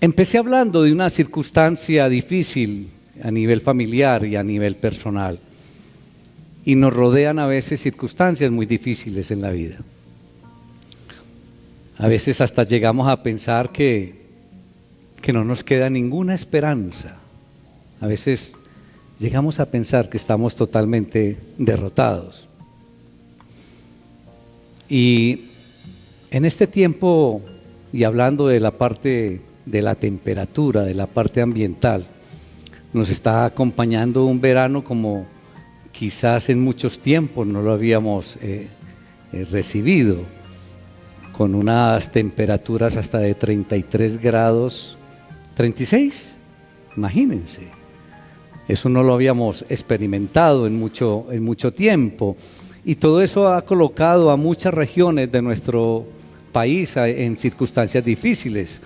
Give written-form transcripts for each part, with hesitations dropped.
Empecé hablando de una circunstancia difícil a nivel familiar y a nivel personal. Y nos rodean a veces circunstancias muy difíciles en la vida. A veces hasta llegamos a pensar que no nos queda ninguna esperanza. A veces llegamos a pensar que estamos totalmente derrotados. Y en este tiempo, y hablando de la parte de la temperatura, de la parte ambiental, nos está acompañando un verano como quizás en muchos tiempos no lo habíamos recibido, con unas temperaturas hasta de 33 grados, 36, imagínense. Eso no lo habíamos experimentado en mucho tiempo, y todo eso ha colocado a muchas regiones de nuestro país en circunstancias difíciles,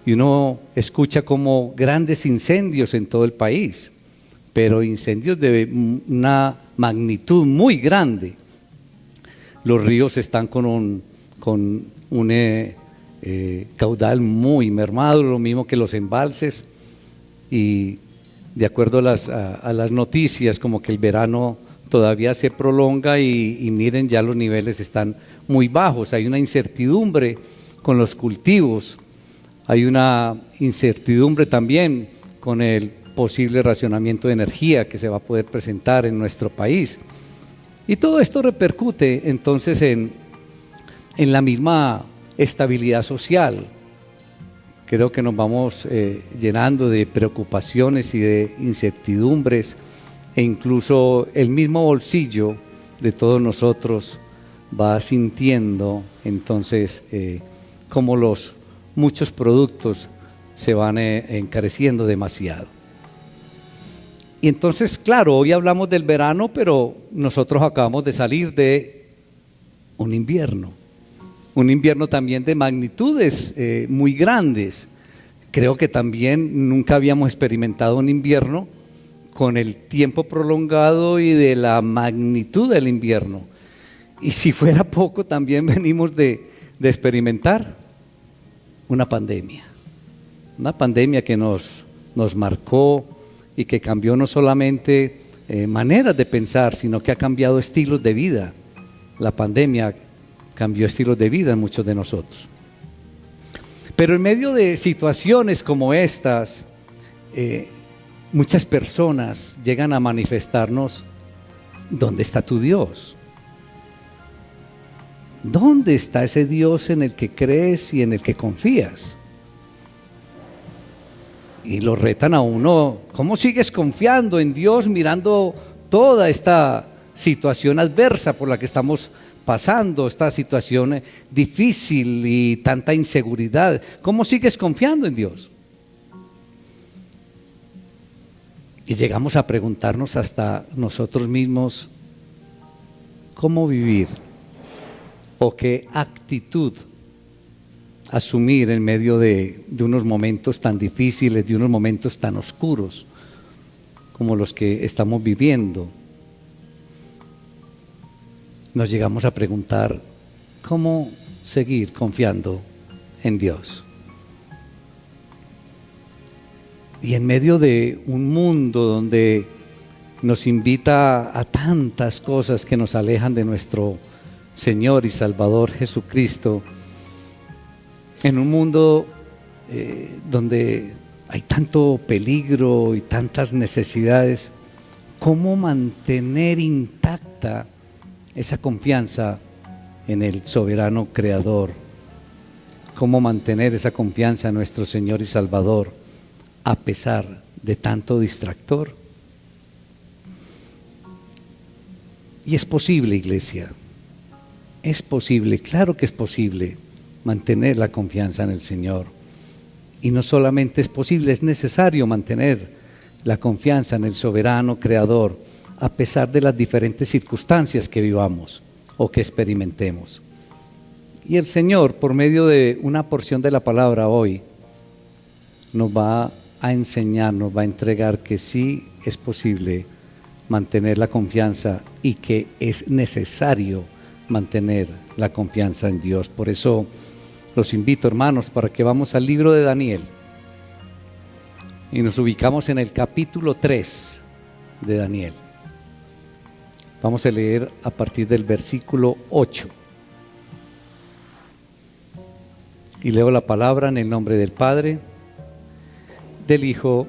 y uno escucha como grandes incendios en todo el país, pero incendios de una magnitud muy grande. Los ríos están con un caudal muy mermado, lo mismo que los embalses, y de acuerdo a las noticias, como que el verano todavía se prolonga y miren, ya los niveles están muy bajos. Hay una incertidumbre con los cultivos, hay una incertidumbre también con el posible racionamiento de energía que se va a poder presentar en nuestro país. Y todo esto repercute entonces en la misma estabilidad social. Creo que nos vamos llenando de preocupaciones y de incertidumbres, e incluso el mismo bolsillo de todos nosotros va sintiendo entonces como los muchos productos se van encareciendo demasiado. Y entonces, claro, hoy hablamos del verano, pero nosotros acabamos de salir de un invierno también de magnitudes muy grandes. Creo que también nunca habíamos experimentado un invierno con el tiempo prolongado y de la magnitud del invierno. Y si fuera poco, también venimos de experimentar una pandemia que nos marcó y que cambió no solamente maneras de pensar, sino que ha cambiado estilos de vida. La pandemia cambió estilos de vida en muchos de nosotros. Pero en medio de situaciones como estas, muchas personas llegan a manifestarnos: ¿dónde está tu Dios? ¿Dónde está ese Dios en el que crees y en el que confías? Y lo retan a uno: ¿cómo sigues confiando en Dios mirando toda esta situación adversa por la que estamos pasando, esta situación difícil y tanta inseguridad? ¿Cómo sigues confiando en Dios? Y llegamos a preguntarnos hasta nosotros mismos: ¿cómo vivir? ¿O qué actitud asumir en medio de unos momentos tan difíciles, de unos momentos tan oscuros como los que estamos viviendo? Nos llegamos a preguntar: ¿cómo seguir confiando en Dios? Y en medio de un mundo donde nos invita a tantas cosas que nos alejan de nuestro Señor y Salvador Jesucristo, en un mundo donde hay tanto peligro y tantas necesidades, ¿cómo mantener intacta esa confianza en el soberano Creador? ¿Cómo mantener esa confianza en nuestro Señor y Salvador a pesar de tanto distractor? Y es posible, iglesia, es posible, claro que es posible mantener la confianza en el Señor. Y no solamente es posible, es necesario mantener la confianza en el soberano Creador a pesar de las diferentes circunstancias que vivamos o que experimentemos. Y el Señor, por medio de una porción de la palabra hoy, nos va a enseñar, nos va a entregar que sí es posible mantener la confianza y que es necesario mantener la confianza en Dios. Por eso los invito, hermanos, para que vamos al libro de Daniel. y nos ubicamos en el capítulo 3 de Daniel. Vamos a leer a partir del versículo 8. Y leo la palabra en el nombre del Padre, del Hijo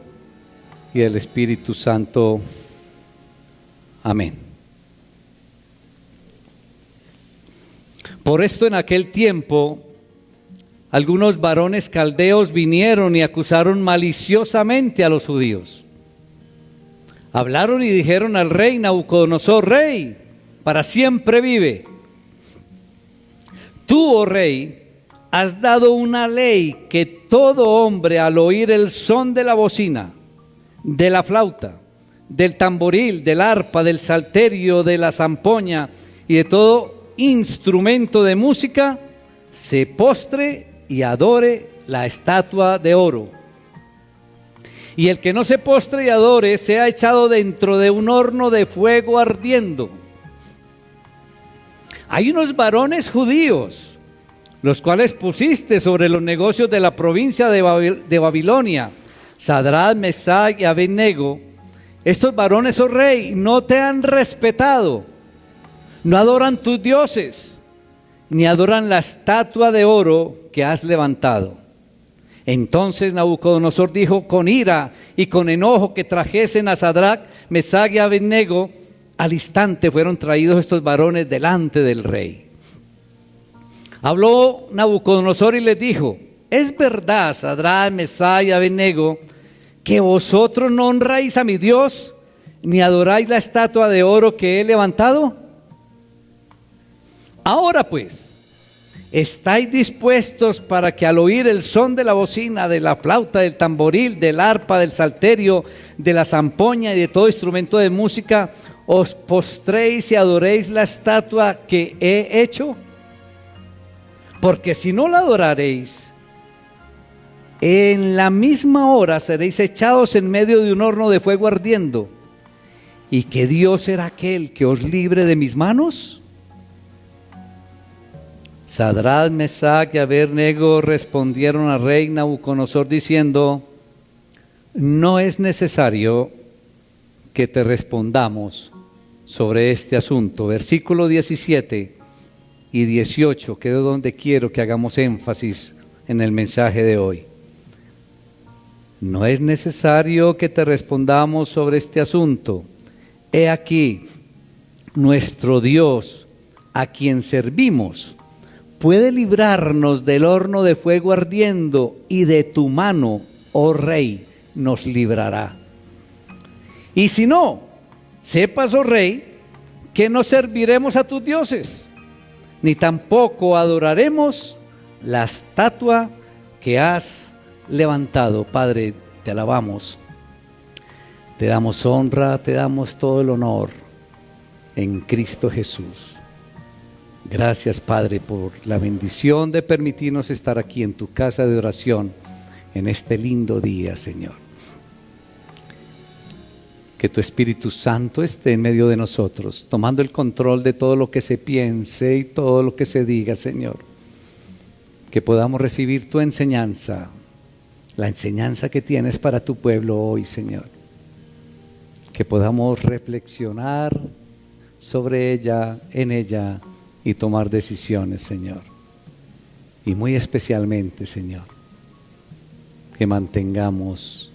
y del Espíritu Santo. Amén. Por esto en aquel tiempo algunos varones caldeos vinieron y acusaron maliciosamente a los judíos. Hablaron y dijeron al rey Nabucodonosor: Rey, para siempre vive. Tú, oh rey, has dado una ley que todo hombre al oír el son de la bocina, de la flauta, del tamboril, del arpa, del salterio, de la zampoña y de todo instrumento de música, se postre y adore la estatua de oro. Y el que no se postre y adore sea echado dentro de un horno de fuego ardiendo. Hay unos varones judíos, los cuales pusiste sobre los negocios de la provincia de Babilonia, Sadrach, Mesach y Abednego. Estos varones, oh rey, no te han respetado, no adoran tus dioses, ni adoran la estatua de oro que has levantado. Entonces Nabucodonosor dijo con ira y con enojo que trajesen a Sadrach, Mesach y Abednego. Al instante fueron traídos estos varones delante del rey. Habló Nabucodonosor y les dijo: es verdad, Sadrach, Mesach y Abednego, que vosotros no honráis a mi Dios, ni adoráis la estatua de oro que he levantado. Ahora pues, ¿estáis dispuestos para que al oír el son de la bocina, de la flauta, del tamboril, del arpa, del salterio, de la zampoña y de todo instrumento de música, os postréis y adoréis la estatua que he hecho? Porque si no la adoraréis, en la misma hora seréis echados en medio de un horno de fuego ardiendo. ¿Y qué Dios será aquel que os libre de mis manos? Sadrach, Mesach y Abednego respondieron al rey Nabucodonosor diciendo: no es necesario que te respondamos sobre este asunto. Versículo 17 y 18, que es donde quiero que hagamos énfasis en el mensaje de hoy. No es necesario que te respondamos sobre este asunto. He aquí, nuestro Dios, a quien servimos, puede librarnos del horno de fuego ardiendo, y de tu mano, oh rey, nos librará. Y si no, sepas, oh rey, que no serviremos a tus dioses, ni tampoco adoraremos la estatua que has levantado. Padre, te alabamos, te damos honra, te damos todo el honor en Cristo Jesús. Gracias, Padre, por la bendición de permitirnos estar aquí en tu casa de oración en este lindo día, Señor. Que tu Espíritu Santo esté en medio de nosotros, tomando el control de todo lo que se piense y todo lo que se diga, Señor. Que podamos recibir tu enseñanza, la enseñanza que tienes para tu pueblo hoy, Señor. Que podamos reflexionar sobre ella, en ella, y tomar decisiones, Señor. Y muy especialmente, Señor, que mantengamos,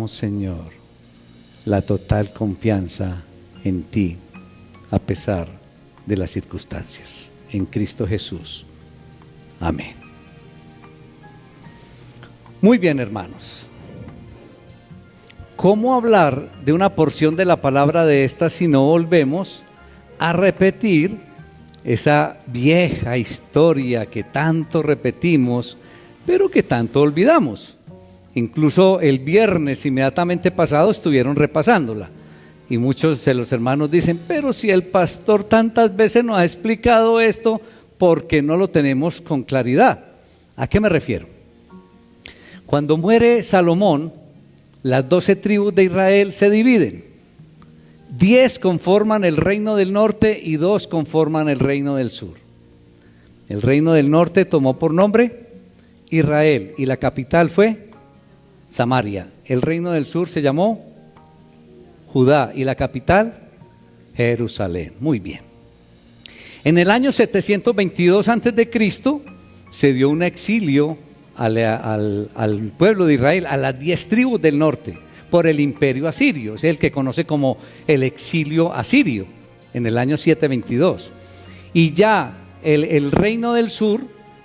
Señor, la total confianza en ti, a pesar de las circunstancias. En Cristo Jesús. Amén. Muy bien, hermanos. ¿Cómo hablar de una porción de la palabra de esta si no volvemos a repetir esa vieja historia que tanto repetimos, pero que tanto olvidamos? Incluso el viernes inmediatamente pasado estuvieron repasándola, y muchos de los hermanos dicen: pero si el pastor tantas veces nos ha explicado esto, ¿por qué no lo tenemos con claridad? ¿A qué me refiero? Cuando muere Salomón, las 12 tribus de Israel se dividen. 10 conforman el reino del norte y 2 conforman el reino del sur. El reino del norte tomó por nombre Israel y la capital fue Samaria. El reino del sur se llamó Judá y la capital Jerusalén. Muy bien. En el año 722 a.C. se dio un exilio al pueblo de Israel, a las 10 tribus del norte, por el imperio asirio. Es el que conoce como el exilio asirio, en el año 722. Y ya el reino del sur,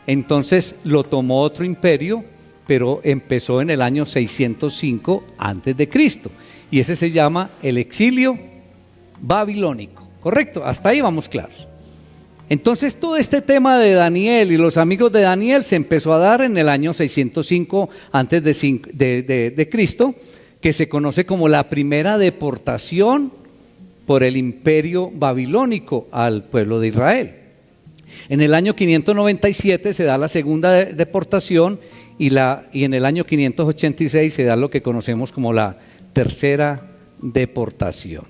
entonces lo tomó otro imperio, pero empezó en el año 605 a.C. Y ese se llama el exilio babilónico. ¿Correcto? Hasta ahí vamos claros. Entonces todo este tema de Daniel y los amigos de Daniel se empezó a dar en el año 605 antes de Cristo, que se conoce como la primera deportación por el imperio babilónico al pueblo de Israel. En el año 597 se da la segunda deportación y en el año 586 se da lo que conocemos como la tercera deportación.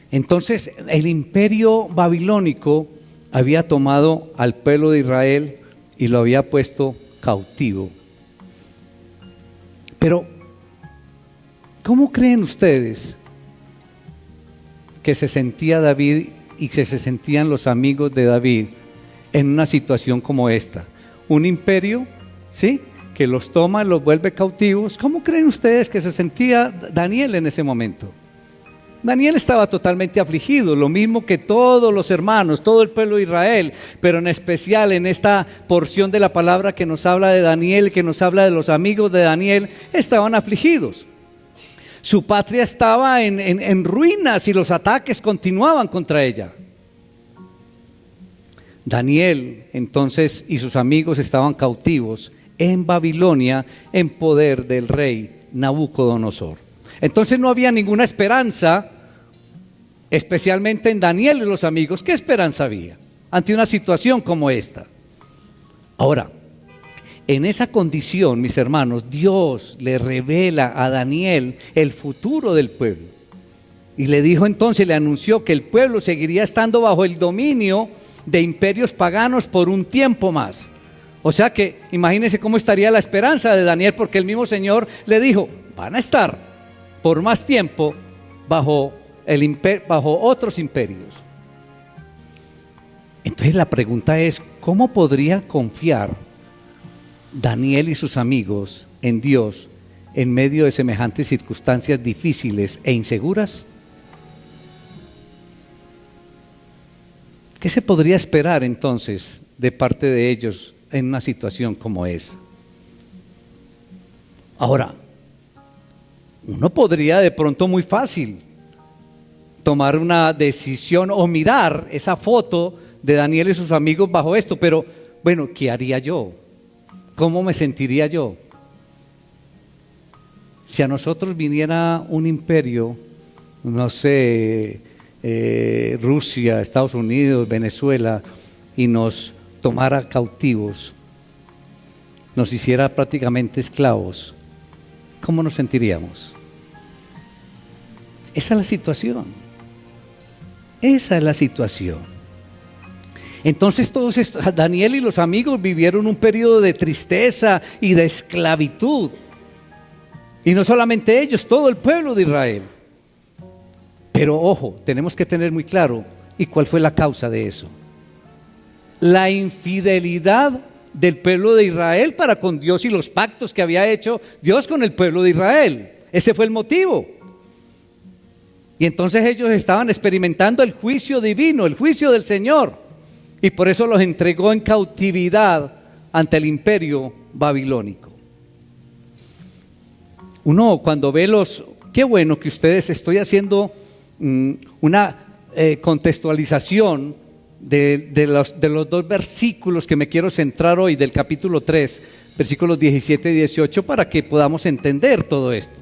Entonces el imperio babilónico había tomado al pueblo de Israel y lo había puesto cautivo. Pero, ¿cómo creen ustedes que se sentía David y que se sentían los amigos de David en una situación como esta? Un imperio, ¿sí?, que los toma, los vuelve cautivos. ¿Cómo creen ustedes que se sentía Daniel en ese momento? Daniel estaba totalmente afligido, lo mismo que todos los hermanos, todo el pueblo de Israel, pero en especial en esta porción de la palabra que nos habla de Daniel, que nos habla de los amigos de Daniel, estaban afligidos. Su patria estaba en ruinas y los ataques continuaban contra ella. Daniel entonces y sus amigos estaban cautivos en Babilonia en poder del rey Nabucodonosor. Entonces no había ninguna esperanza, especialmente en Daniel y los amigos. ¿Qué esperanza había ante una situación como esta? Ahora, en esa condición, mis hermanos, Dios le revela a Daniel el futuro del pueblo. Y le dijo entonces, le anunció que el pueblo seguiría estando bajo el dominio de imperios paganos por un tiempo más. O sea que imagínense cómo estaría la esperanza de Daniel, porque el mismo Señor le dijo, van a estar por más tiempo bajo otros imperios. Entonces la pregunta es, ¿cómo podría confiar Daniel y sus amigos en Dios en medio de semejantes circunstancias difíciles e inseguras? ¿Qué se podría esperar entonces de parte de ellos en una situación como esa? Ahora, uno podría de pronto muy fácil tomar una decisión o mirar esa foto de Daniel y sus amigos bajo esto, pero bueno, ¿qué haría yo? ¿Cómo me sentiría yo? Si a nosotros viniera un imperio, no sé, Rusia, Estados Unidos, Venezuela, y nos tomara cautivos, nos hiciera prácticamente esclavos, ¿cómo nos sentiríamos? Esa es la situación. Esa es la situación. Entonces Daniel y los amigos vivieron un periodo de tristeza y de esclavitud. Y no solamente ellos, todo el pueblo de Israel. Pero ojo, tenemos que tener muy claro, ¿y cuál fue la causa de eso? La infidelidad del pueblo de Israel para con Dios y los pactos que había hecho Dios con el pueblo de Israel. Ese fue el motivo. Y entonces ellos estaban experimentando el juicio divino, el juicio del Señor. Y por eso los entregó en cautividad ante el imperio babilónico. Uno cuando ve qué bueno que ustedes, estoy haciendo una contextualización de los dos versículos que me quiero centrar hoy, del capítulo 3, versículos 17 y 18, para que podamos entender todo esto.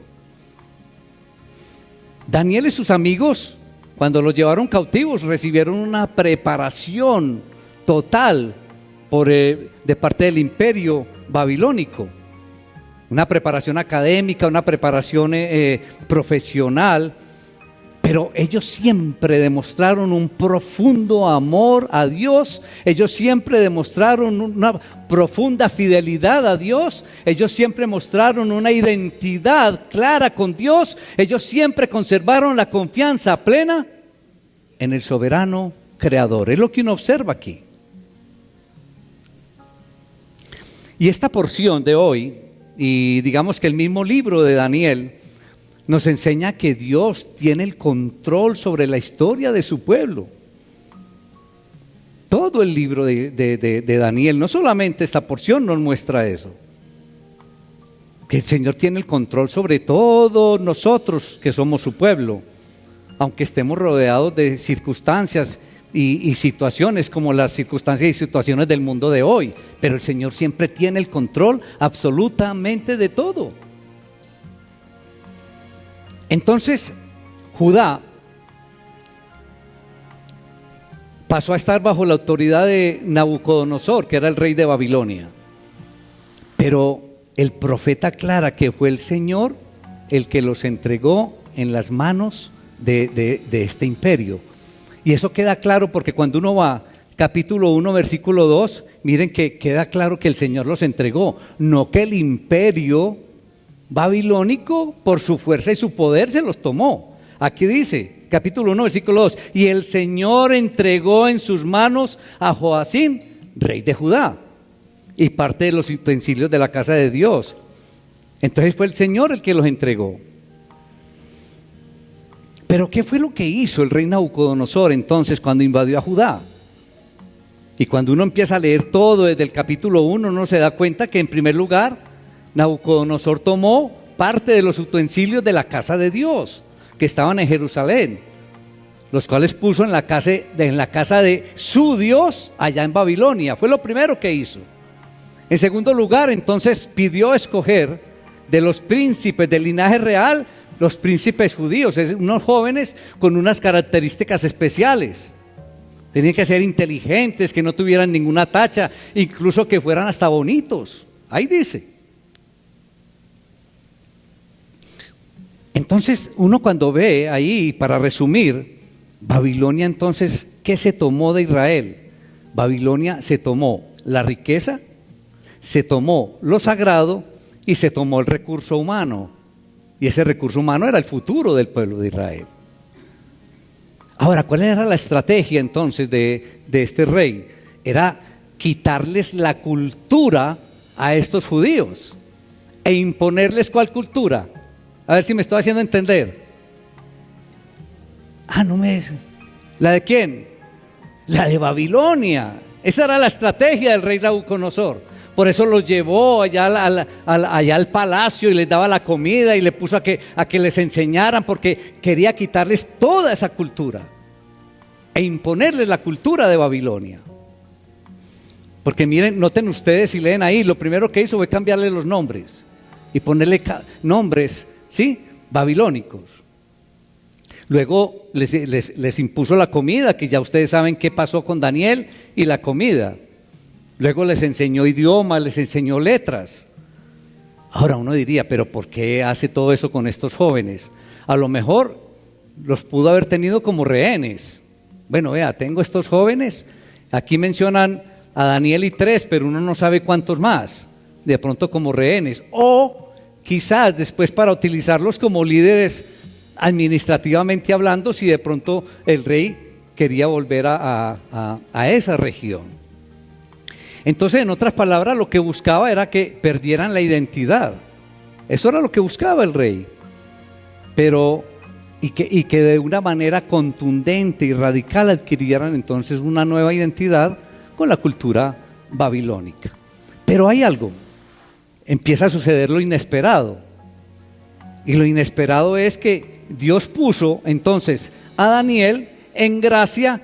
Daniel y sus amigos, cuando los llevaron cautivos, recibieron una preparación total de parte del imperio babilónico. Una preparación académica, una preparación profesional, Pero ellos siempre demostraron un profundo amor a Dios, ellos siempre demostraron una profunda fidelidad a Dios, ellos siempre mostraron una identidad clara con Dios, ellos siempre conservaron la confianza plena en el soberano creador. Es lo que uno observa aquí. Y esta porción de hoy, y digamos que el mismo libro de Daniel, nos enseña que Dios tiene el control sobre la historia de su pueblo. Todo el libro de Daniel, no solamente esta porción nos muestra eso, que el Señor tiene el control sobre todos nosotros que somos su pueblo, aunque estemos rodeados de circunstancias y situaciones como las circunstancias y situaciones del mundo de hoy, pero el Señor siempre tiene el control absolutamente de todo. Entonces, Judá pasó a estar bajo la autoridad de Nabucodonosor, que era el rey de Babilonia. Pero el profeta aclara que fue el Señor el que los entregó en las manos de este imperio. Y eso queda claro porque cuando uno va, capítulo 1, versículo 2, miren que queda claro que el Señor los entregó, no que el imperio babilónico por su fuerza y su poder se los tomó. Aquí dice, capítulo 1, versículo 2, y el Señor entregó en sus manos a Joacim, rey de Judá, y parte de los utensilios de la casa de Dios. Entonces fue el Señor el que los entregó. Pero ¿qué fue lo que hizo el rey Nabucodonosor entonces cuando invadió a Judá? Y cuando uno empieza a leer todo desde el capítulo 1, uno se da cuenta que en primer lugar Nabucodonosor tomó parte de los utensilios de la casa de Dios que estaban en Jerusalén, los cuales puso en la casa de su Dios allá en Babilonia. Fue lo primero que hizo. En segundo lugar, entonces pidió escoger de los príncipes del linaje real, los príncipes judíos, unos jóvenes con unas características especiales. Tenían que ser inteligentes, que no tuvieran ninguna tacha, incluso que fueran hasta bonitos. Ahí dice. Entonces uno cuando ve ahí, para resumir, Babilonia entonces, ¿qué se tomó de Israel? Babilonia se tomó la riqueza, se tomó lo sagrado y se tomó el recurso humano. Y ese recurso humano era el futuro del pueblo de Israel. Ahora, ¿cuál era la estrategia entonces de este rey? Era quitarles la cultura a estos judíos e imponerles ¿cuál cultura? A ver si me estoy haciendo entender. ¿La de quién? La de Babilonia. Esa era la estrategia del rey Nabucodonosor. Por eso los llevó allá al palacio y les daba la comida y le puso a que les enseñaran, porque quería quitarles toda esa cultura e imponerles la cultura de Babilonia. Porque miren, noten ustedes si leen ahí, lo primero que hizo fue cambiarle los nombres y ponerle nombres, ¿sí?, babilónicos. Luego les impuso la comida, que ya ustedes saben qué pasó con Daniel y la comida. Luego les enseñó idiomas, les enseñó letras. Ahora uno diría, pero ¿por qué hace todo eso con estos jóvenes? A lo mejor los pudo haber tenido como rehenes. Bueno, vea, tengo estos jóvenes, aquí mencionan a Daniel y 3, pero uno no sabe cuántos más, de pronto como rehenes. O quizás después para utilizarlos como líderes administrativamente hablando, si de pronto el rey quería volver a esa región. Entonces, en otras palabras, lo que buscaba era que perdieran la identidad. Eso era lo que buscaba el rey. Pero, y que de una manera contundente y radical adquirieran entonces una nueva identidad con la cultura babilónica. Pero hay algo, empieza a suceder lo inesperado. Y lo inesperado es que Dios puso entonces a Daniel en gracia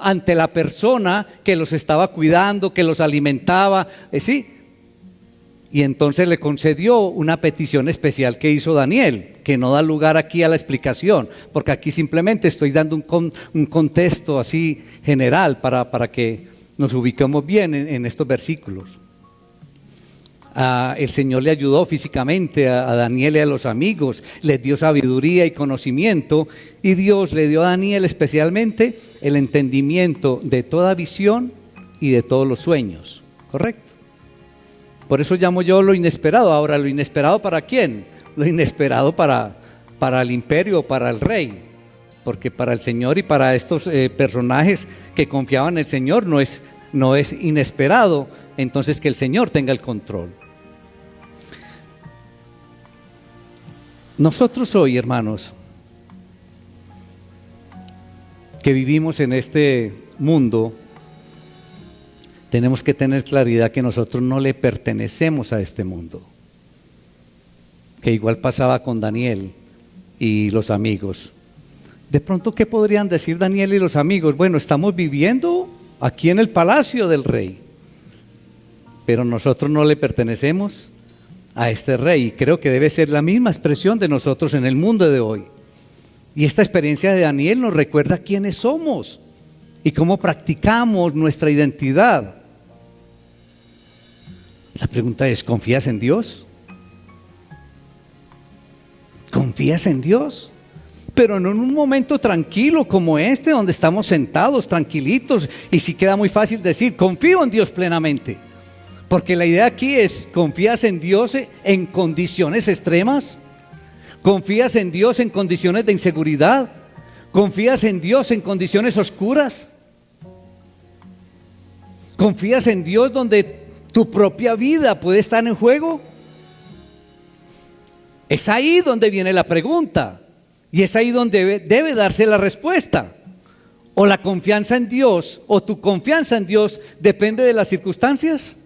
ante la persona que los estaba cuidando, que los alimentaba, ¿sí? Y entonces le concedió una petición especial que hizo Daniel, que no da lugar aquí a la explicación, porque aquí simplemente estoy dando un contexto así general para que nos ubiquemos bien en estos versículos. El Señor le ayudó físicamente a Daniel y a los amigos, les dio sabiduría y conocimiento, y Dios le dio a Daniel especialmente el entendimiento de toda visión y de todos los sueños, ¿correcto? Por eso llamo yo lo inesperado. Ahora, ¿lo inesperado para quién? Lo inesperado para el imperio, para el rey, porque para el Señor y para estos personajes que confiaban en el Señor no es inesperado entonces que el Señor tenga el control. Nosotros hoy, hermanos, que vivimos en este mundo, tenemos que tener claridad que nosotros no le pertenecemos a este mundo, que igual pasaba con Daniel y los amigos. De pronto, ¿qué podrían decir Daniel y los amigos? Bueno, estamos viviendo aquí en el palacio del rey, pero nosotros no le pertenecemos a este rey. Creo que debe ser la misma expresión de nosotros en el mundo de hoy. Y esta experiencia de Daniel nos recuerda quiénes somos y cómo practicamos nuestra identidad. La pregunta es, ¿confías en Dios? ¿Confías en Dios? Pero no en un momento tranquilo como este, donde estamos sentados tranquilitos, y sí queda muy fácil decir, confío en Dios plenamente. Porque la idea aquí es, ¿confías en Dios en condiciones extremas? ¿Confías en Dios en condiciones de inseguridad? ¿Confías en Dios en condiciones oscuras? ¿Confías en Dios donde tu propia vida puede estar en juego? Es ahí donde viene la pregunta, y es ahí donde debe darse la respuesta. O la confianza en Dios, o tu confianza en Dios depende de las circunstancias.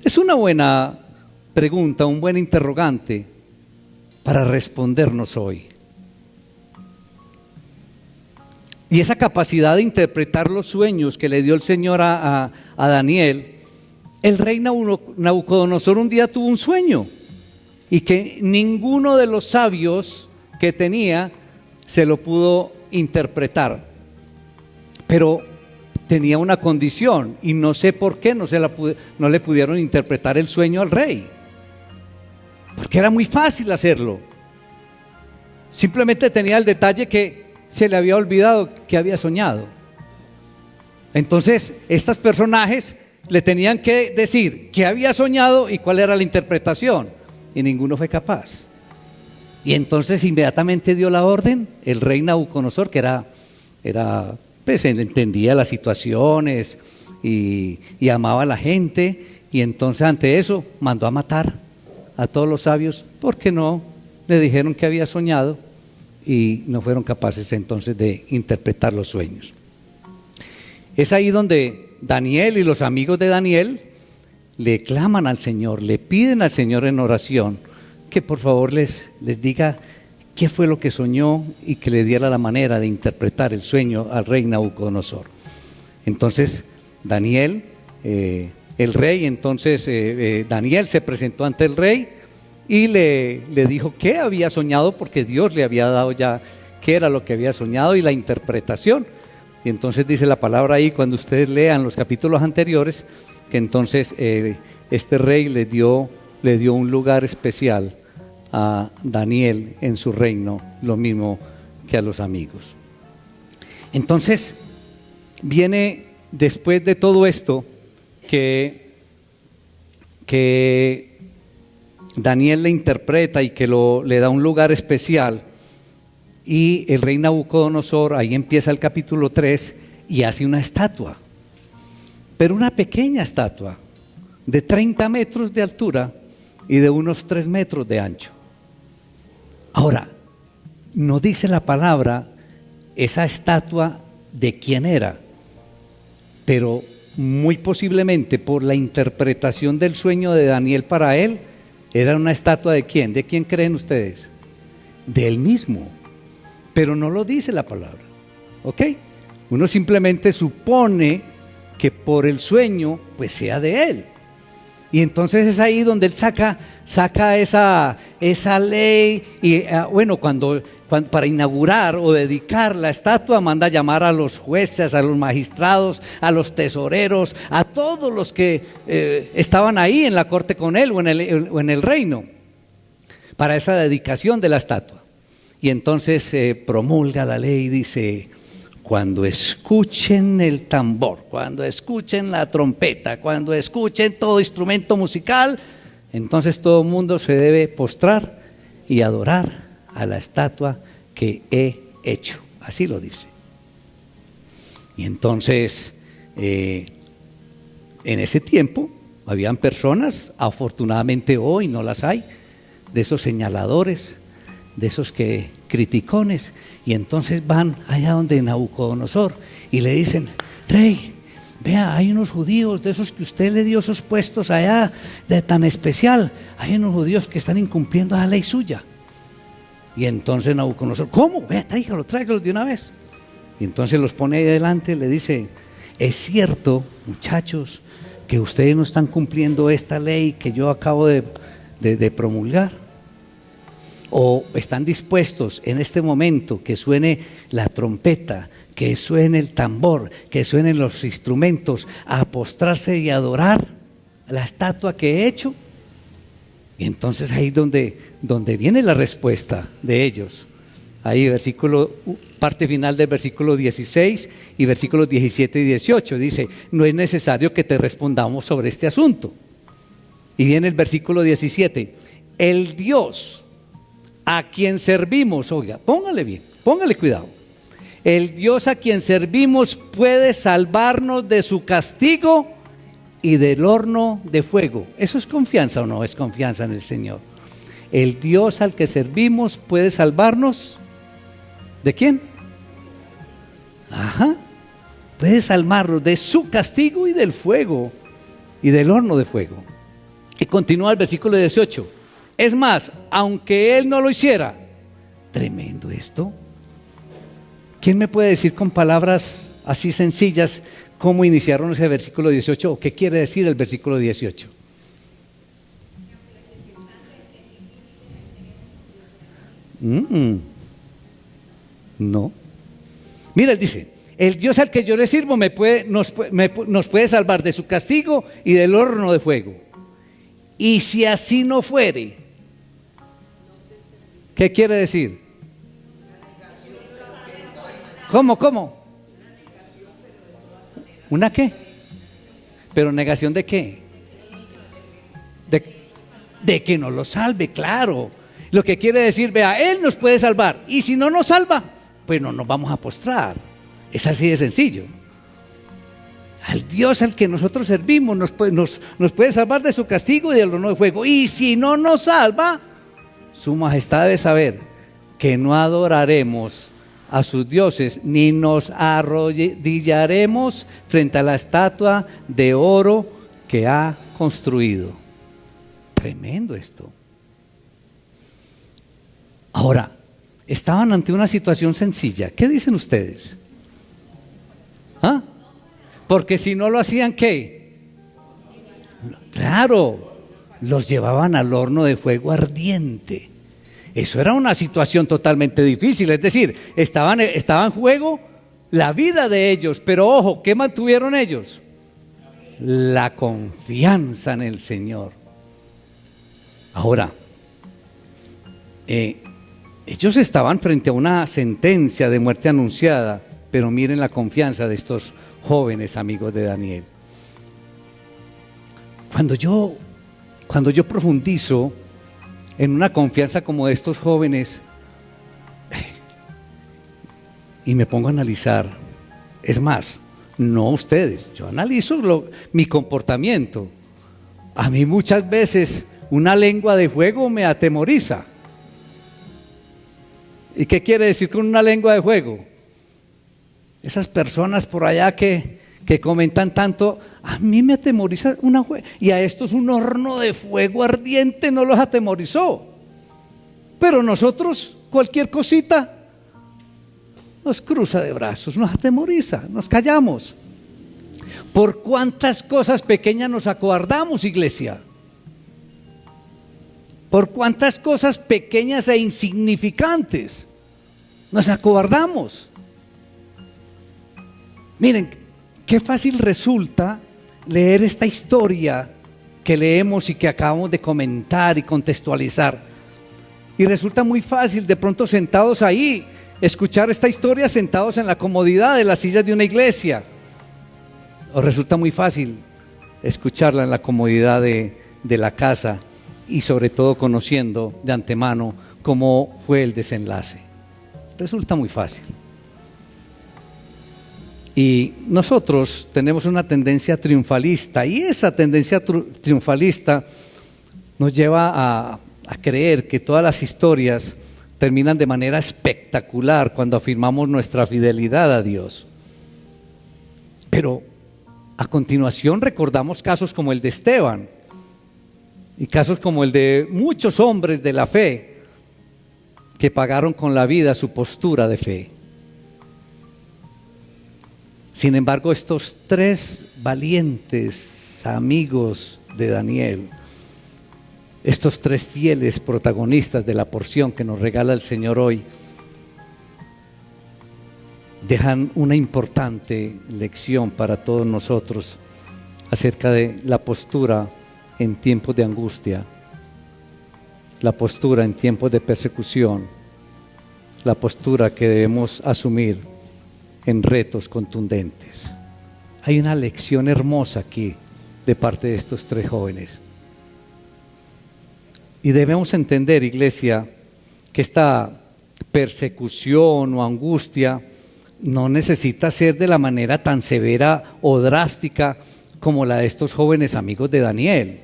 Es una buena pregunta, un buen interrogante para respondernos hoy. Y esa capacidad de interpretar los sueños que le dio el Señor a Daniel, el rey Nabucodonosor un día tuvo un sueño, y que ninguno de los sabios que tenía se lo pudo interpretar. Pero tenía una condición, y no sé por qué no le pudieron interpretar el sueño al rey, porque era muy fácil hacerlo. Simplemente tenía el detalle que se le había olvidado que había soñado. Entonces estos personajes le tenían que decir qué había soñado y cuál era la interpretación, y ninguno fue capaz. Y entonces inmediatamente dio la orden el rey Nabucodonosor, que pues él entendía las situaciones y amaba a la gente, y entonces ante eso mandó a matar a todos los sabios, porque no le dijeron que había soñado y no fueron capaces entonces de interpretar los sueños. Es ahí donde Daniel y los amigos de Daniel le claman al Señor, le piden al Señor en oración que por favor les diga qué fue lo que soñó, y que le diera la manera de interpretar el sueño al rey Nabucodonosor. Entonces Daniel, Daniel se presentó ante el rey y le dijo qué había soñado, porque Dios le había dado ya qué era lo que había soñado y la interpretación. Y entonces dice la palabra ahí, cuando ustedes lean los capítulos anteriores, que entonces este rey le dio un lugar especial a Daniel en su reino, lo mismo que a los amigos. Entonces viene después de todo esto que Daniel le interpreta y que le da un lugar especial, y el rey Nabucodonosor, ahí empieza el capítulo 3, y hace una estatua, pero una pequeña estatua de 30 metros de altura y de unos 3 metros de ancho. Ahora, no dice la palabra esa estatua de quién era, pero muy posiblemente por la interpretación del sueño de Daniel para él, era una estatua de quién. ¿De quién creen ustedes? De él mismo, pero no lo dice la palabra, ¿ok? Uno simplemente supone que por el sueño pues sea de él. Y entonces es ahí donde él saca esa ley. Y bueno, cuando para inaugurar o dedicar la estatua, manda llamar a los jueces, a los magistrados, a los tesoreros, a todos los que estaban ahí en la corte con él o en el reino, para esa dedicación de la estatua. Y entonces promulga la ley y dice: cuando escuchen el tambor, cuando escuchen la trompeta, cuando escuchen todo instrumento musical, entonces todo el mundo se debe postrar y adorar a la estatua que he hecho. Así lo dice. Y entonces, en ese tiempo, habían personas, afortunadamente hoy no las hay, de esos señaladores, de esos que criticones, y entonces van allá donde Nabucodonosor y le dicen: rey, vea, hay unos judíos de esos que usted le dio esos puestos allá de tan especial, hay unos judíos que están incumpliendo la ley suya. Y entonces Nabucodonosor: ¿cómo? Vea, tráigalo de una vez. Y entonces los pone ahí delante y le dice: es cierto, muchachos, que ustedes no están cumpliendo esta ley que yo acabo de promulgar. ¿O están dispuestos en este momento que suene la trompeta, que suene el tambor, que suenen los instrumentos, a postrarse y adorar la estatua que he hecho? Y entonces ahí donde viene la respuesta de ellos. Ahí parte final del versículo 16 y versículos 17 y 18 dice: no es necesario que te respondamos sobre este asunto. Y viene el versículo 17: el Dios a quien servimos, oiga, póngale cuidado, el Dios a quien servimos puede salvarnos de su castigo y del horno de fuego. ¿Eso es confianza o no es confianza en el Señor? El Dios al que servimos puede salvarnos. ¿De quién? Puede salvarnos de su castigo y del fuego y del horno de fuego. Y continúa el versículo 18: es más, aunque Él no lo hiciera. Tremendo esto. ¿Quién me puede decir con palabras así sencillas cómo iniciaron ese versículo 18 o qué quiere decir el versículo 18? No. Mira, él dice: el Dios al que yo le sirvo nos puede salvar de su castigo y del horno de fuego. Y si así no fuere, ¿qué quiere decir? ¿Cómo? ¿Una qué? ¿Pero negación de qué? De que nos lo salve, claro. Lo que quiere decir: vea, Él nos puede salvar, y si no nos salva, pues no nos vamos a postrar. Es así de sencillo. Al Dios al que nosotros servimos nos puede salvar de su castigo y del horno de fuego. Y si no nos salva, su majestad debe saber que no adoraremos a sus dioses, ni nos arrodillaremos frente a la estatua de oro que ha construido. Tremendo esto. Ahora, estaban ante una situación sencilla. ¿Qué dicen ustedes? Porque si no lo hacían, ¿qué? Claro, los llevaban al horno de fuego ardiente. Eso era una situación totalmente difícil, es decir, estaba en juego la vida de ellos, pero ojo, ¿qué mantuvieron ellos? La confianza en el Señor. Ahora, ellos estaban frente a una sentencia de muerte anunciada, pero miren la confianza de estos jóvenes amigos de Daniel. Cuando yo profundizo en una confianza como de estos jóvenes y me pongo a analizar, es más, no ustedes, yo analizo mi comportamiento. A mí muchas veces una lengua de fuego me atemoriza. ¿Y qué quiere decir con una lengua de fuego? Esas personas por allá que comentan tanto, a mí me atemoriza y a estos un horno de fuego ardiente no los atemorizó. Pero nosotros, cualquier cosita nos cruza de brazos, nos atemoriza, nos callamos. ¿Por cuántas cosas pequeñas nos acobardamos, iglesia? ¿Por cuántas cosas pequeñas e insignificantes nos acobardamos? Miren, qué fácil resulta leer esta historia que leemos y que acabamos de comentar y contextualizar. Y resulta muy fácil de pronto sentados ahí, escuchar esta historia sentados en la comodidad de las sillas de una iglesia. O resulta muy fácil escucharla en la comodidad de la casa y sobre todo conociendo de antemano cómo fue el desenlace. Resulta muy fácil. Y nosotros tenemos una tendencia triunfalista y esa tendencia triunfalista nos lleva a creer que todas las historias terminan de manera espectacular cuando afirmamos nuestra fidelidad a Dios. Pero a continuación recordamos casos como el de Esteban y casos como el de muchos hombres de la fe que pagaron con la vida su postura de fe. Sin embargo, estos tres valientes amigos de Daniel, estos tres fieles protagonistas de la porción que nos regala el Señor hoy, dejan una importante lección para todos nosotros acerca de la postura en tiempos de angustia, la postura en tiempos de persecución, la postura que debemos asumir en retos contundentes. Hay una lección hermosa aquí de parte de estos tres jóvenes. Y debemos entender, iglesia, que esta persecución o angustia no necesita ser de la manera tan severa o drástica como la de estos jóvenes amigos de Daniel.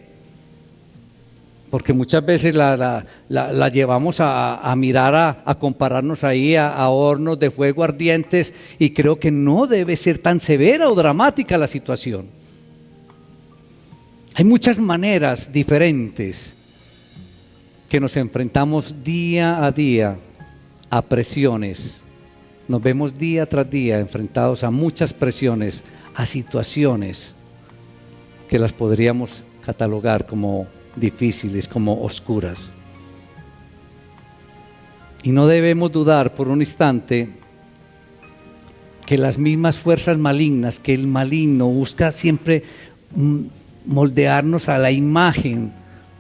Porque muchas veces la llevamos a mirar, a compararnos ahí a hornos de fuego ardientes, y creo que no debe ser tan severa o dramática la situación. Hay muchas maneras diferentes que nos enfrentamos día a día a presiones. Nos vemos día tras día enfrentados a muchas presiones, a situaciones que las podríamos catalogar como difíciles, como oscuras. Y no debemos dudar por un instante que las mismas fuerzas malignas, que el maligno busca siempre moldearnos a la imagen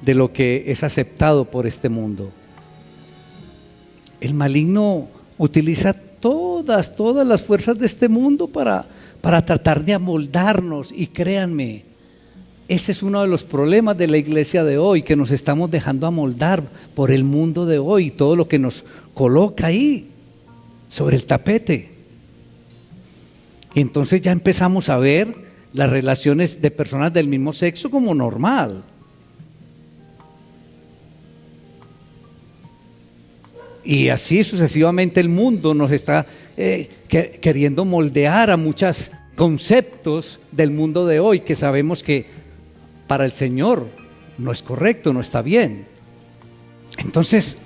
de lo que es aceptado por este mundo. El maligno utiliza todas las fuerzas de este mundo para tratar de amoldarnos, y créanme, ese es uno de los problemas de la iglesia de hoy, que nos estamos dejando amoldar por el mundo de hoy, todo lo que nos coloca ahí sobre el tapete. Y entonces ya empezamos a ver las relaciones de personas del mismo sexo como normal. Y así sucesivamente el mundo nos está queriendo moldear a muchos conceptos del mundo de hoy que sabemos que para el Señor no es correcto, no está bien. Entonces,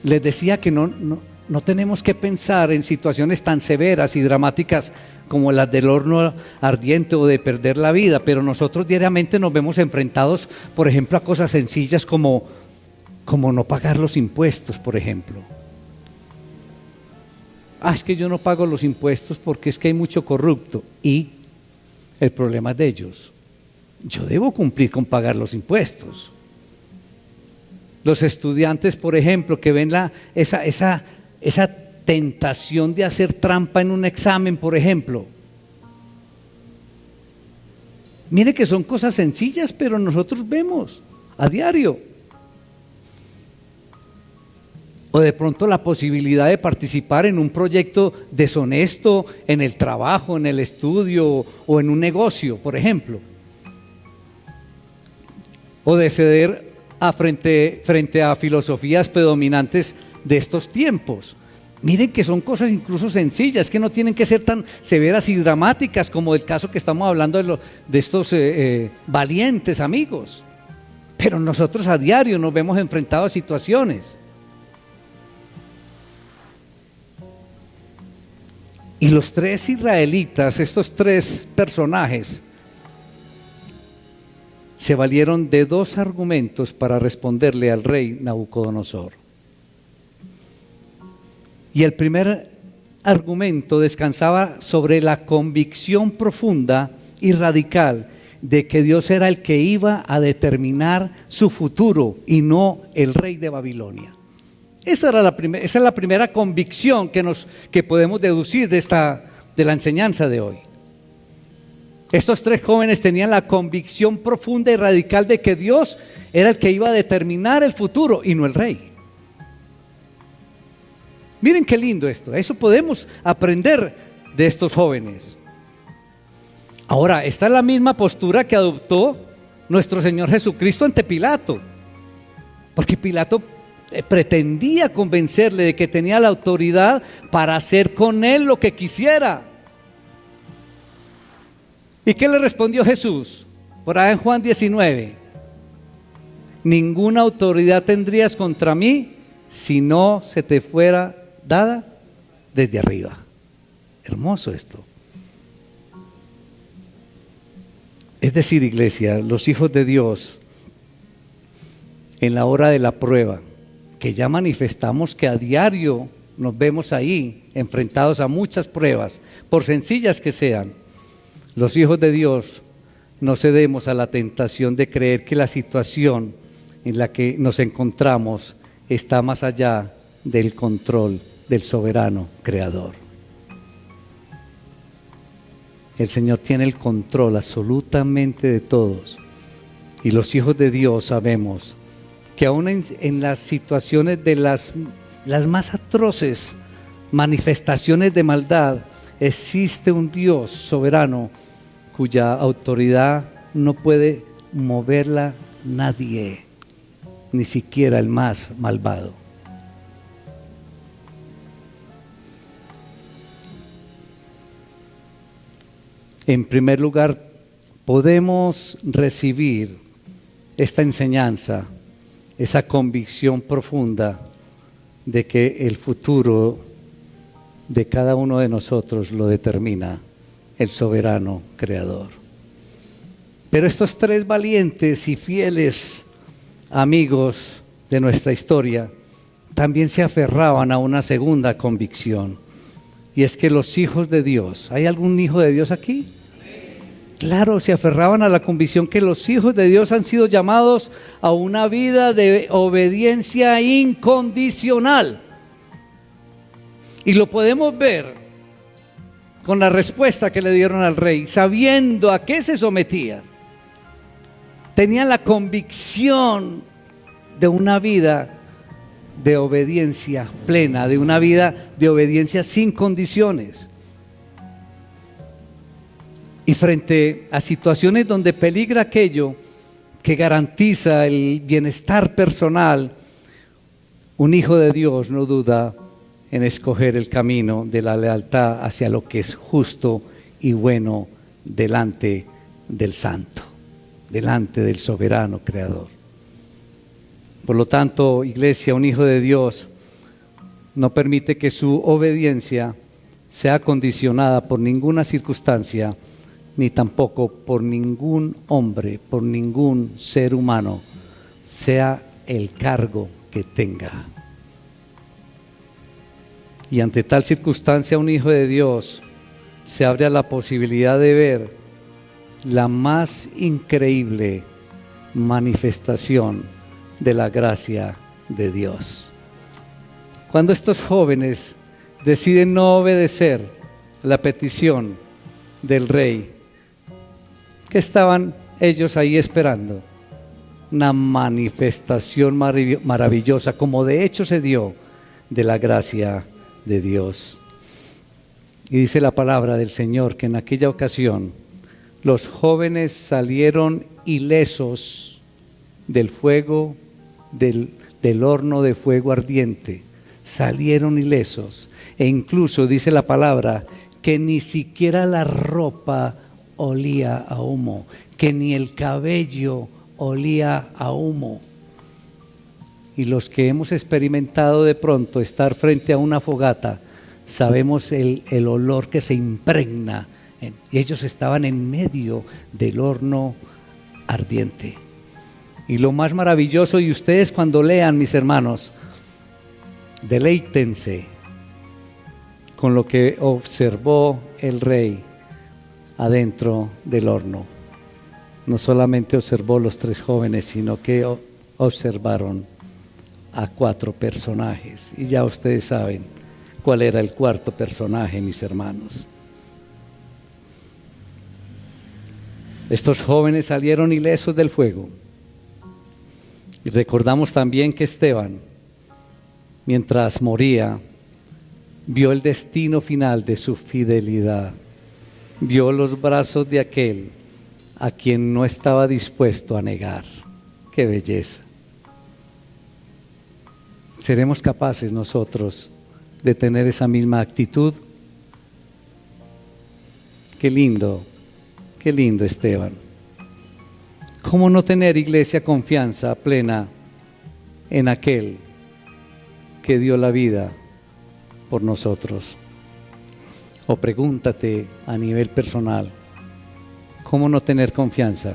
les decía que no tenemos que pensar en situaciones tan severas y dramáticas como las del horno ardiente o de perder la vida, pero nosotros diariamente nos vemos enfrentados, por ejemplo, a cosas sencillas como no pagar los impuestos, por ejemplo. Es que yo no pago los impuestos porque es que hay mucho corrupto, y el problema es de ellos. Yo debo cumplir con pagar los impuestos. Los estudiantes, por ejemplo, que ven esa tentación de hacer trampa en un examen, por ejemplo. Mire que son cosas sencillas, pero nosotros vemos a diario. O de pronto la posibilidad de participar en un proyecto deshonesto en el trabajo, en el estudio o en un negocio, por ejemplo. O de ceder frente a filosofías predominantes de estos tiempos. Miren que son cosas incluso sencillas, que no tienen que ser tan severas y dramáticas como el caso que estamos hablando de estos valientes amigos. Pero nosotros a diario nos vemos enfrentados a situaciones. Y los tres israelitas, estos tres personajes, se valieron de dos argumentos para responderle al rey Nabucodonosor. Y el primer argumento descansaba sobre la convicción profunda y radical de que Dios era el que iba a determinar su futuro y no el rey de Babilonia. Esa es la primera convicción que podemos deducir de la enseñanza de hoy. Estos tres jóvenes tenían la convicción profunda y radical de que Dios era el que iba a determinar el futuro y no el rey. Miren qué lindo esto, eso podemos aprender de estos jóvenes. Ahora, esta es la misma postura que adoptó nuestro Señor Jesucristo ante Pilato, porque Pilato pretendía convencerle de que tenía la autoridad para hacer con él lo que quisiera. ¿Y qué le respondió Jesús? Por ahí en Juan 19: ninguna autoridad tendrías contra mí si no se te fuera dada desde arriba. Hermoso esto. Es decir, iglesia, los hijos de Dios, en la hora de la prueba, que ya manifestamos que a diario nos vemos ahí, enfrentados a muchas pruebas, por sencillas que sean, los hijos de Dios no cedemos a la tentación de creer que la situación en la que nos encontramos está más allá del control del soberano creador. El Señor tiene el control absolutamente de todos, y los hijos de Dios sabemos que aún en las situaciones de las más atroces manifestaciones de maldad, existe un Dios soberano cuya autoridad no puede moverla nadie, ni siquiera el más malvado. En primer lugar, podemos recibir esta enseñanza, esa convicción profunda de que el futuro de cada uno de nosotros lo determina el soberano creador. Pero estos tres valientes y fieles amigos de nuestra historia también se aferraban a una segunda convicción, y es que los hijos de Dios, ¿hay algún hijo de Dios aquí? Claro, se aferraban a la convicción que los hijos de Dios han sido llamados a una vida de obediencia incondicional. Y lo podemos ver con la respuesta que le dieron al rey, sabiendo a qué se sometían. Tenían la convicción de una vida de obediencia plena, de una vida de obediencia sin condiciones. Y frente a situaciones donde peligra aquello que garantiza el bienestar personal, un hijo de Dios no duda en escoger el camino de la lealtad hacia lo que es justo y bueno delante del Santo, delante del soberano creador. Por lo tanto, iglesia, un hijo de Dios no permite que su obediencia sea condicionada por ninguna circunstancia, ni tampoco por ningún hombre, por ningún ser humano, sea el cargo que tenga. Y ante tal circunstancia, un hijo de Dios se abre a la posibilidad de ver la más increíble manifestación de la gracia de Dios. Cuando estos jóvenes deciden no obedecer la petición del rey, ¿qué estaban ellos ahí esperando? Una manifestación maravillosa, como de hecho se dio, de la gracia de Dios. Y dice la palabra del Señor que en aquella ocasión los jóvenes salieron ilesos del fuego, del horno de fuego ardiente. Salieron ilesos, e incluso dice la palabra que ni siquiera la ropa olía a humo, que ni el cabello olía a humo. Y los que hemos experimentado de pronto estar frente a una fogata sabemos el olor que se impregna. Y ellos estaban en medio del horno ardiente. Y lo más maravilloso, y ustedes cuando lean, mis hermanos, deleítense con lo que observó el rey adentro del horno. No solamente observó los 3 jóvenes, sino que observaron a 4 personajes. Y ya ustedes saben cuál era el 4.º personaje, mis hermanos. Estos jóvenes salieron ilesos del fuego. Y recordamos también que Esteban, mientras moría, vio el destino final de su fidelidad. Vio los brazos de aquel a quien no estaba dispuesto a negar. ¡Qué belleza! ¿Seremos capaces nosotros de tener esa misma actitud? ¡Qué lindo Esteban! ¿Cómo no tener, iglesia, confianza plena en aquel que dio la vida por nosotros? O pregúntate a nivel personal, ¿cómo no tener confianza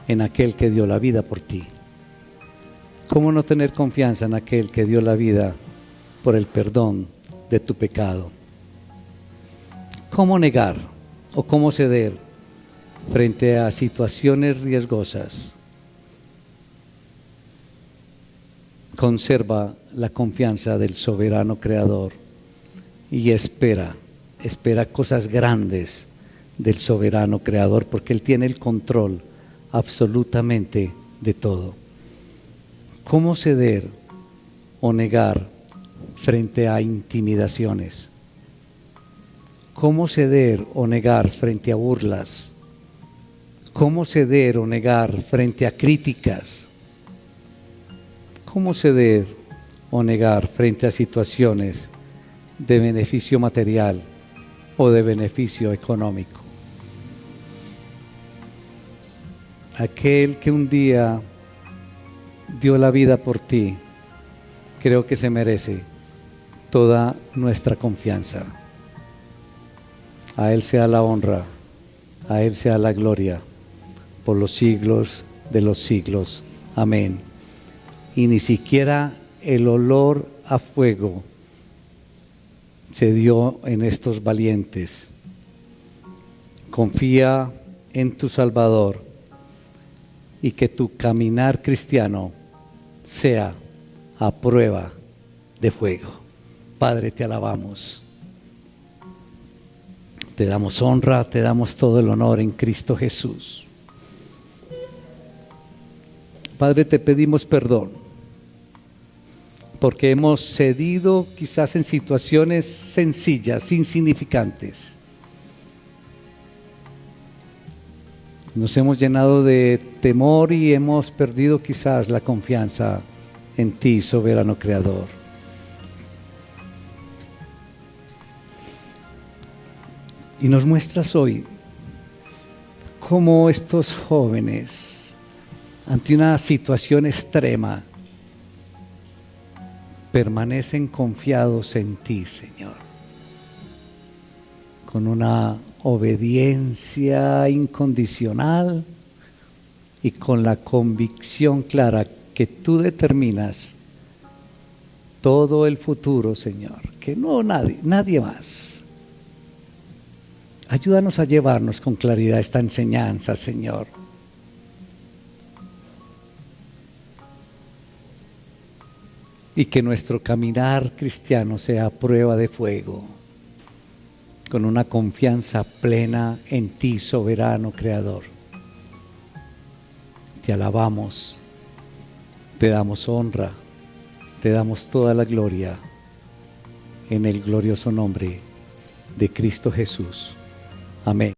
en aquel que dio la vida por ti? ¿Cómo no tener confianza en aquel que dio la vida por el perdón de tu pecado? ¿Cómo negar o cómo ceder frente a situaciones riesgosas? Conserva la confianza del soberano creador y espera cosas grandes del soberano creador, porque Él tiene el control absolutamente de todo. ¿Cómo ceder o negar frente a intimidaciones? ¿Cómo ceder o negar frente a burlas? ¿Cómo ceder o negar frente a críticas? ¿Cómo ceder o negar frente a situaciones de beneficio material o de beneficio económico? Aquel que un día dio la vida por ti, creo que se merece toda nuestra confianza. A Él sea la honra, a Él sea la gloria, por los siglos de los siglos. Amén. Y ni siquiera el olor a fuego se dio en estos valientes. Confía en tu Salvador y que tu caminar cristiano sea a prueba de fuego. Padre, te alabamos. Te damos honra, te damos todo el honor en Cristo Jesús. Padre, te pedimos perdón porque hemos cedido quizás en situaciones sencillas, insignificantes. Nos hemos llenado de temor y hemos perdido quizás la confianza en ti, soberano creador. Y nos muestras hoy cómo estos jóvenes, ante una situación extrema, permanecen confiados en ti, Señor, con una obediencia incondicional y con la convicción clara que tú determinas todo el futuro, Señor, que no nadie más. Ayúdanos a llevarnos con claridad esta enseñanza, Señor. Y que nuestro caminar cristiano sea a prueba de fuego, con una confianza plena en ti, soberano creador. Te alabamos, te damos honra, te damos toda la gloria en el glorioso nombre de Cristo Jesús. Amén.